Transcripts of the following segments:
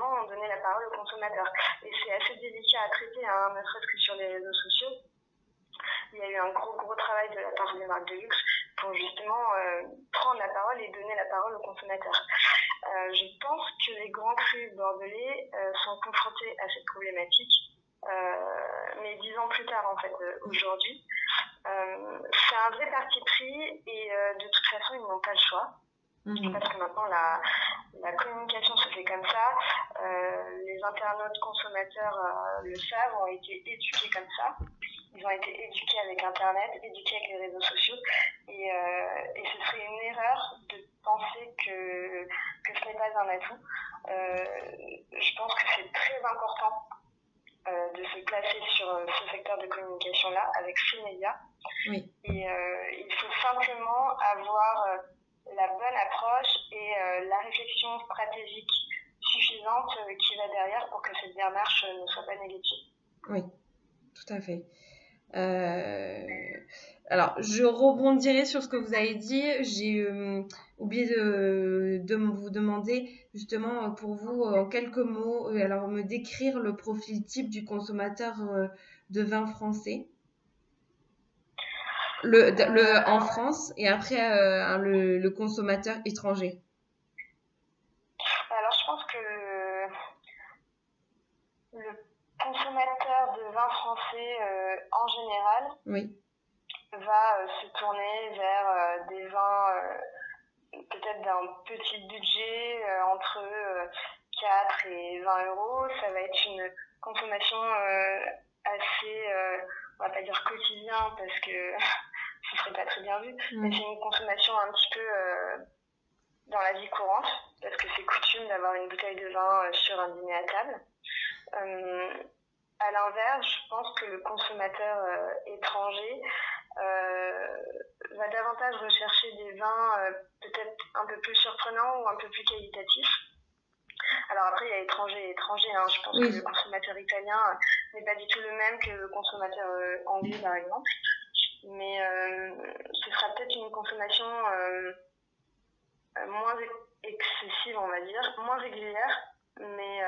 justement donner la parole aux consommateurs. Et c'est assez délicat à traiter, hein, ne serait-ce que sur les réseaux sociaux. Il y a eu un gros travail de la part des marques de luxe pour justement prendre la parole et donner la parole aux consommateurs. Je pense que les grands crus bordelais sont confrontés à cette problématique, mais 10 ans plus tard, en fait, aujourd'hui. C'est un vrai parti pris et de toute façon, ils n'ont pas le choix. Parce que maintenant, la communication se fait comme ça. Les internautes consommateurs le savent, ont été éduqués comme ça. Ils ont été éduqués avec Internet, éduqués avec les réseaux sociaux. Et ce serait une erreur de penser que ce n'est pas un atout. Je pense que c'est très important de se placer sur ce secteur de communication-là, avec ces médias. Oui. Et il faut simplement avoir la bonne approche et la réflexion stratégique suffisante qui va derrière pour que cette démarche ne soit pas négative. Oui, tout à fait. Alors, je rebondirai sur ce que vous avez dit. J'ai oublié de vous demander, justement, pour vous, en quelques mots, alors me décrire le profil type du consommateur de vin français. En France et après le consommateur étranger. Alors, je pense que le consommateur de vin français, en général, oui, va se tourner vers des vins peut-être d'un petit budget, entre 4 et 20 euros. Ça va être une consommation assez, on va pas dire quotidien parce que ce serait pas très bien vu, mais c'est une consommation un petit peu dans la vie courante, parce que c'est coutume d'avoir une bouteille de vin sur un dîner à table. À l'inverse, je pense que le consommateur étranger va davantage rechercher des vins peut-être un peu plus surprenants ou un peu plus qualitatifs. Alors après, il y a étranger et étranger. Hein. Je pense que le consommateur italien n'est pas du tout le même que le consommateur anglais, par exemple. Mais ce sera peut-être une consommation moins excessive, on va dire, moins régulière, mais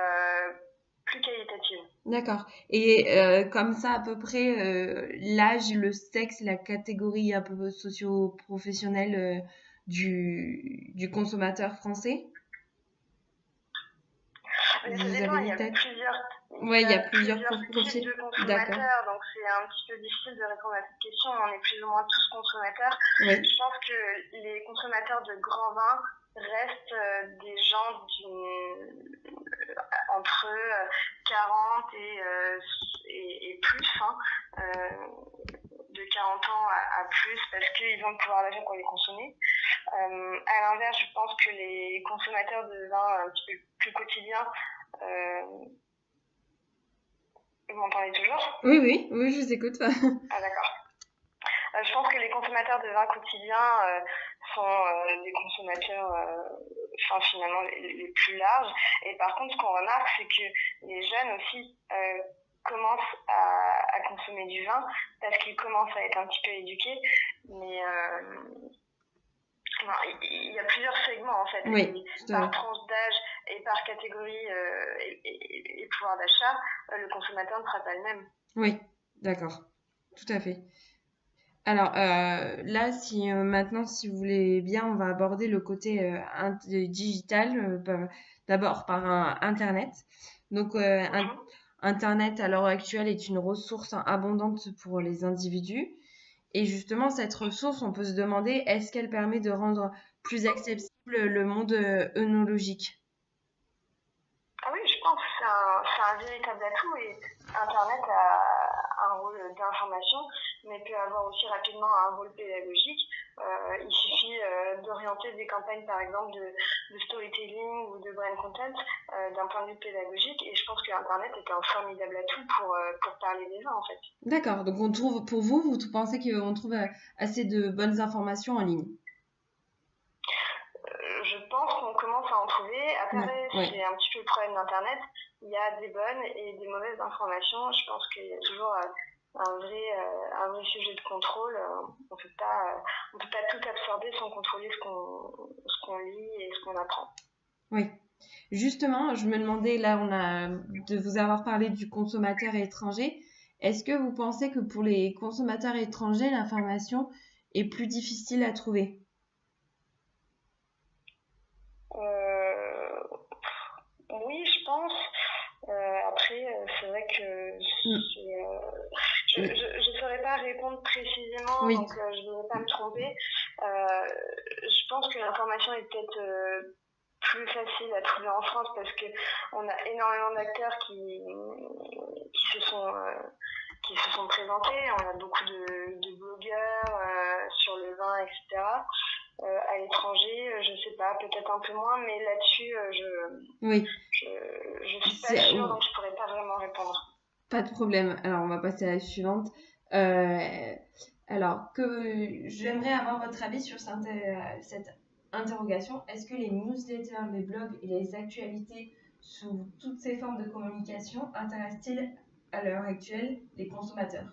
plus qualitative. D'accord. Et comme ça, à peu près, l'âge, le sexe, la catégorie un peu socio-professionnelle du consommateur français? Mais ça dépend, il y a plusieurs types de consommateurs, donc c'est un petit peu difficile de répondre à cette question. On est plus ou moins tous consommateurs. Oui. Je pense que les consommateurs de grands vins restent des gens entre 40 et plus, hein, de 40 ans à plus, parce qu'ils ont le pouvoir d'achat pour les consommer. À l'inverse, je pense que les consommateurs de vins un petit peu plus quotidiens, vous m'entendez toujours ? Oui, je vous écoute. Ah d'accord. Je pense que les consommateurs de vins quotidiens sont des consommateurs finalement les plus larges. Et par contre, ce qu'on remarque, c'est que les jeunes aussi commencent à consommer du vin parce qu'ils commencent à être un petit peu éduqués. Mais il y a plusieurs segments en fait. Oui, par tranche d'âge et par catégorie et pouvoir d'achat, le consommateur ne sera pas le même. Oui, d'accord. Tout à fait. Alors là, maintenant, si vous voulez bien, on va aborder le côté digital, d'abord par Internet. Donc, Internet, à l'heure actuelle, est une ressource abondante pour les individus. Et justement, cette ressource, on peut se demander, est-ce qu'elle permet de rendre plus accessible le monde œnologique ? Ah oui, je pense que c'est un véritable atout et Internet a un rôle d'information, mais peut avoir aussi rapidement un rôle pédagogique. Il suffit d'orienter des campagnes, par exemple, de storytelling ou de brand content d'un point de vue pédagogique, et je pense que Internet est un formidable atout pour parler des vins, en fait. D'accord, donc on trouve, pour vous pensez qu'on trouve assez de bonnes informations en ligne ? Je pense qu'on commence à en trouver. Après, c'est un petit peu le problème d'Internet. Il y a des bonnes et des mauvaises informations. Je pense qu'il y a toujours un vrai sujet de contrôle. On peut pas tout absorber sans contrôler ce qu'on lit et ce qu'on apprend. Oui, Justement, je me demandais, là, on a de vous avoir parlé du consommateur étranger. Est-ce que vous pensez que pour les consommateurs étrangers, l'information est plus difficile à trouver? Euh, oui, je pense. Après, c'est vrai que je ne saurais pas répondre précisément, Oui. donc je ne vais pas me tromper. Je pense que l'information est peut-être plus facile à trouver en France parce que on a énormément d'acteurs qui se sont présentés. On a beaucoup de blogueurs sur le vin, etc. À l'étranger, je sais pas, peut-être un peu moins, mais là-dessus, Oui, je suis pas sûre, donc je pourrais pas vraiment répondre. pas de problème. Alors, on va passer à la suivante. Alors, j'aimerais avoir votre avis sur cette interrogation. Est-ce que les newsletters, les blogs et les actualités sous toutes ces formes de communication intéressent-ils à l'heure actuelle les consommateurs?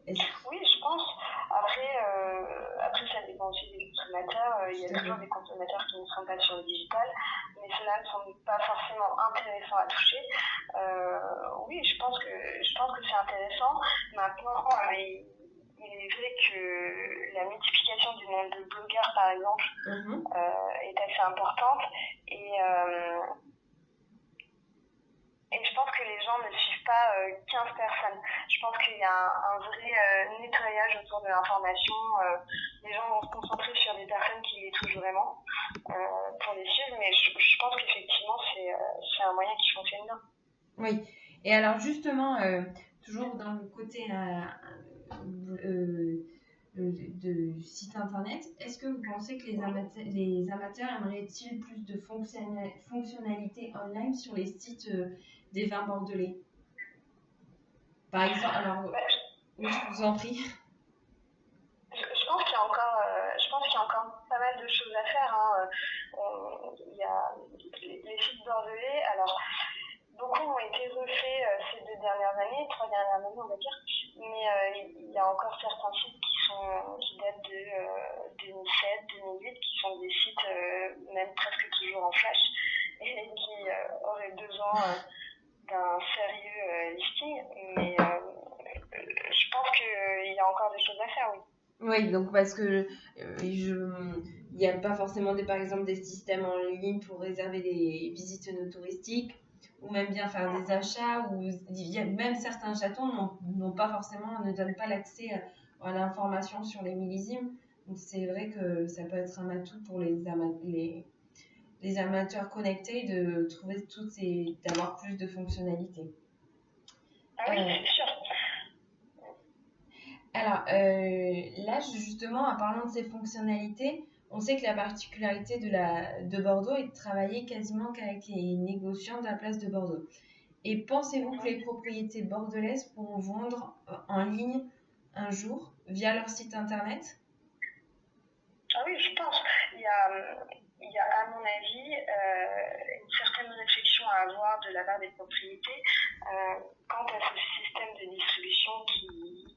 Oui, je pense. Après, ça dépend aussi des consommateurs. Il y a toujours des consommateurs qui ne sont pas sur le digital, mais ceux-là ne sont pas forcément intéressants à toucher. Oui, je pense que c'est intéressant. Maintenant, il est vrai que la multiplication du nombre de blogueurs, par exemple, est assez importante. Et je pense que les gens ne suivent pas 15 personnes. Je pense qu'il y a un vrai nettoyage autour de l'information. Les gens vont se concentrer sur des personnes qui les touchent vraiment pour les suivre. Mais je pense qu'effectivement, c'est un moyen qui fonctionne bien. Oui. Et alors justement, toujours dans le côté de site internet, est-ce que vous pensez que les amateurs aimeraient-ils plus de fonctionnalités online sur les sites des vins bordelais? Par exemple, alors, oui, je vous en prie. Je pense qu'il y a encore pas mal de choses à faire. Hein. Il y a les sites bordelais. Alors, beaucoup ont été refaits ces 3 dernières années, on va dire. Mais il y a encore certains sites qui datent de 2007, 2008, qui sont des sites même presque toujours en flash et qui auraient besoin d'un sérieux listing. Mais je pense qu'il y a encore des choses à faire, oui. Oui, donc parce que il n'y a pas forcément par exemple des systèmes en ligne pour réserver des visites non touristiques ou même bien faire des achats ou même certains chatons n'ont pas forcément, ne donnent pas l'accès à l'information sur les millésimes. Donc c'est vrai que ça peut être un atout pour les amateurs connectés de trouver d'avoir plus de fonctionnalités. Ah oui, c'est sûr. Alors là, justement, en parlant de ces fonctionnalités, on sait que la particularité de Bordeaux est de travailler quasiment qu'avec les négociants de la place de Bordeaux. Et pensez-vous que les propriétés bordelaises pourront vendre en ligne un jour via leur site internet? Ah oui, je pense. Il y a à mon avis, une certaine réflexion à avoir de la part des propriétés quant à ce système de distribution qui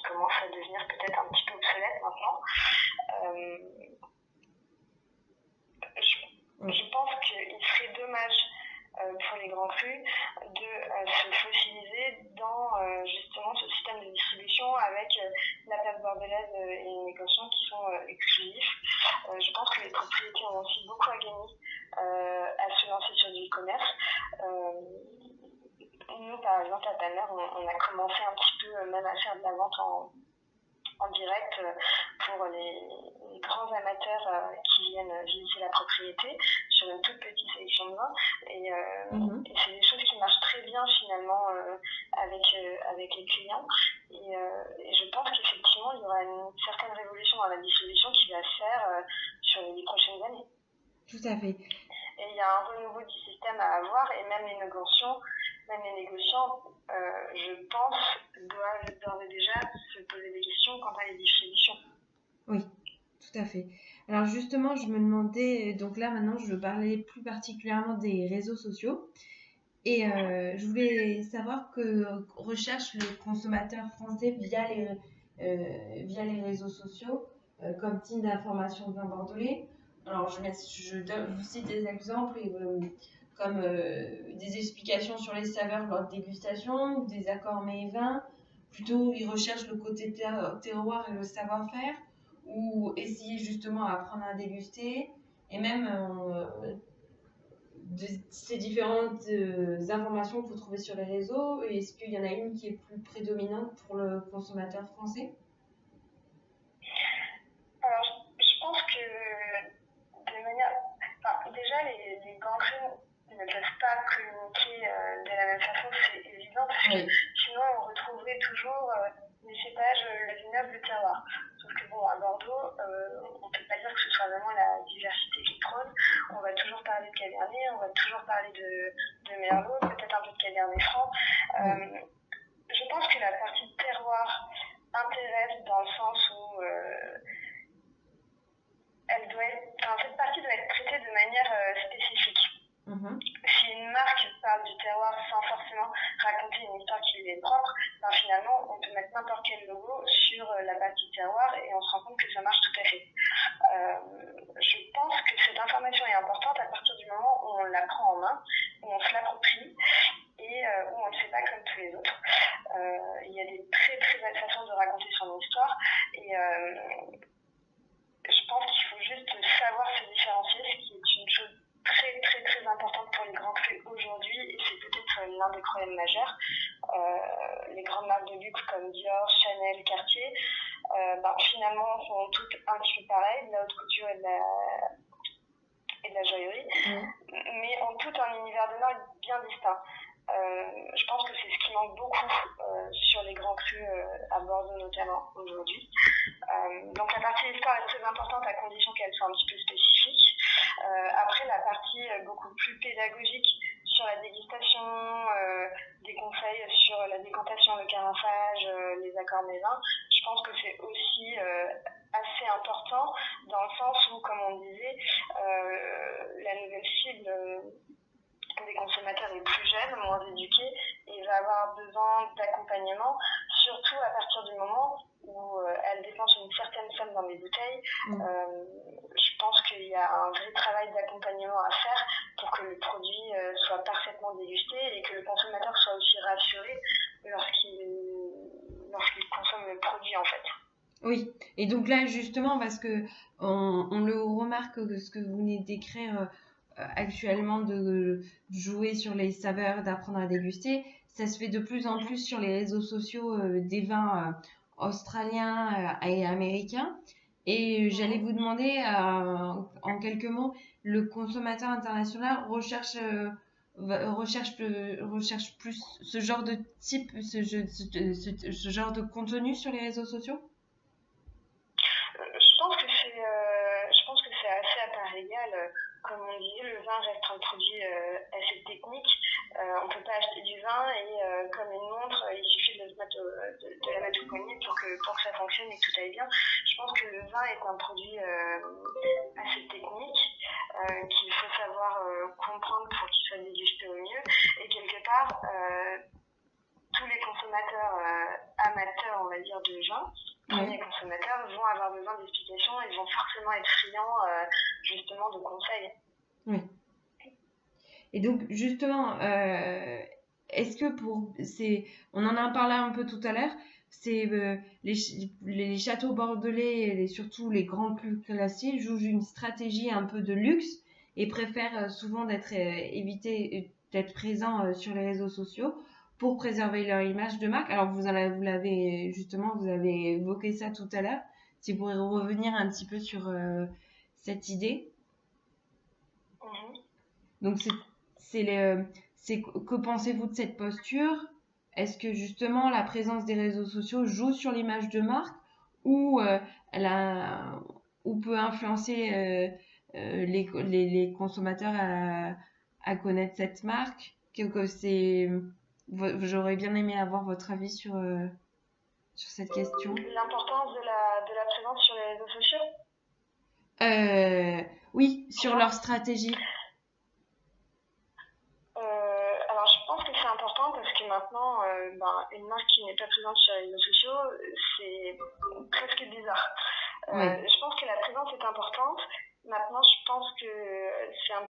commence à devenir peut-être un petit peu obsolète maintenant. Je pense qu'il serait dommage pour les grands crus de se fossiliser dans justement ce système de distribution avec la place bordelaise et les négociants qui sont exclusifs. Je pense que les propriétés ont aussi beaucoup à gagner à se lancer sur du e-commerce. Nous, par exemple, à Tanner, on a commencé un petit peu même à faire de la vente en direct pour les grands amateurs qui viennent visiter la propriété sur une toute petite sélection de vins. Et c'est des choses qui marchent très bien finalement avec les clients. Et je pense qu'effectivement, il y aura une certaine révolution dans la distribution qui va se faire sur les 10 prochaines années. Tout à fait. Et il y a un renouveau du système à avoir, et même les négociants, je pense, doivent d'ores et déjà se poser des questions quant à les distributions. Oui, tout à fait. Alors justement, je me demandais, donc là maintenant, je veux parler plus particulièrement des réseaux sociaux. Et je voulais savoir que recherche le consommateur français via les réseaux sociaux, comme Team d'information de vin bordelais Alors, je vous cite des exemples comme des explications sur les saveurs lors de dégustation ou des accords mets et vins. Plutôt, ils recherchent le côté terroir et le savoir-faire ou essayer justement à apprendre à déguster. Et même de ces différentes informations que vous trouvez sur les réseaux, est-ce qu'il y en a une qui est plus prédominante pour le consommateur français? Alors, je pense que de manière. Enfin, déjà, les grands crus ne peuvent pas communiquer de la même façon, c'est évident, parce que sinon, on retrouverait toujours des cépages, le vignoble, le terroir. Sauf que, bon, à Bordeaux, on ne peut pas dire que ce soit vraiment la diversité qui trône. On va toujours parler de Cabernet, on va toujours parler de Merlot, peut-être un peu de Cabernet Franc. Je pense que la partie terroir intéresse dans le sens où cette partie doit être traitée de manière spécifique. Si une marque parle du terroir sans forcément raconter une histoire qui lui est propre, finalement, on peut mettre n'importe quel logo sur la partie terroir et on se rend compte que ça marche tout à fait. Je pense que cette information est importante à partir du moment où on la prend en main, où on se l'approprie et où on ne fait pas comme tous les autres. Il y a des très très belles façons de raconter son histoire et je pense qu'il faut juste savoir se différencier, ce qui est une chose très très très importante pour les grands crus aujourd'hui, et c'est peut-être l'un des problèmes majeurs. Les grandes marques de luxe comme Dior, Chanel, Cartier, finalement sont toutes un petit peu pareilles, de la haute couture et de la joaillerie, mais ont toutes un univers de marque bien distinct. Je pense que c'est ce qui manque beaucoup sur les grands crus à Bordeaux notamment aujourd'hui. Donc la partie histoire est très importante à condition qu'elle soit un petit peu spécifique. Après, la partie beaucoup plus pédagogique sur la dégustation, des conseils sur la décantation, le carafage, les accords mets vins, je pense que c'est aussi assez important dans le sens où, comme on disait, la nouvelle cible des consommateurs est plus jeune, moins éduquée, et va avoir besoin d'accompagnement, surtout à partir du moment où elle dépense une certaine somme dans les bouteilles. Je pense qu'il y a un vrai travail d'accompagnement à faire pour que le produit soit parfaitement dégusté et que le consommateur soit aussi rassuré lorsqu'il consomme le produit en fait. Oui, et donc là justement, parce que on le remarque, ce que vous venez de décrire actuellement, de jouer sur les saveurs, d'apprendre à déguster, ça se fait de plus en plus sur les réseaux sociaux des vins australiens et américains. Et j'allais vous demander, en quelques mots, le consommateur international recherche plus ce genre de type, ce genre de contenu sur les réseaux sociaux? Je pense que c'est assez à part égale. Comme on disait, le vin reste un produit assez technique. On ne peut pas acheter du vin et comme une montre, il suffit de la mettre au poignet pour que ça fonctionne et que tout aille bien. Je pense que le vin est un produit assez technique qu'il faut savoir comprendre pour qu'il soit dégusté au mieux. Et quelque part, tous les consommateurs amateurs, on va dire, de vin, les consommateurs vont avoir besoin d'explications et vont forcément être friands justement de conseils. Oui. Et donc justement, est-ce que on en a parlé un peu tout à l'heure, c'est les châteaux bordelais et surtout les grands crus classiques jouent une stratégie un peu de luxe et préfèrent souvent éviter d'être présents sur les réseaux sociaux pour préserver leur image de marque. Alors vous avez évoqué ça tout à l'heure. Si vous pourrez revenir un petit peu sur cette idée. Donc que pensez-vous de cette posture? Est-ce que justement la présence des réseaux sociaux joue sur l'image de marque ou peut influencer les consommateurs à connaître cette marque? J'aurais bien aimé avoir votre avis sur cette question. L'importance de la présence sur les réseaux sociaux? Oui, sur leur stratégie. Alors je pense que c'est important parce que maintenant, une marque qui n'est pas présente sur les réseaux sociaux, c'est presque bizarre. Je pense que la présence est importante Maintenant, je pense que c'est un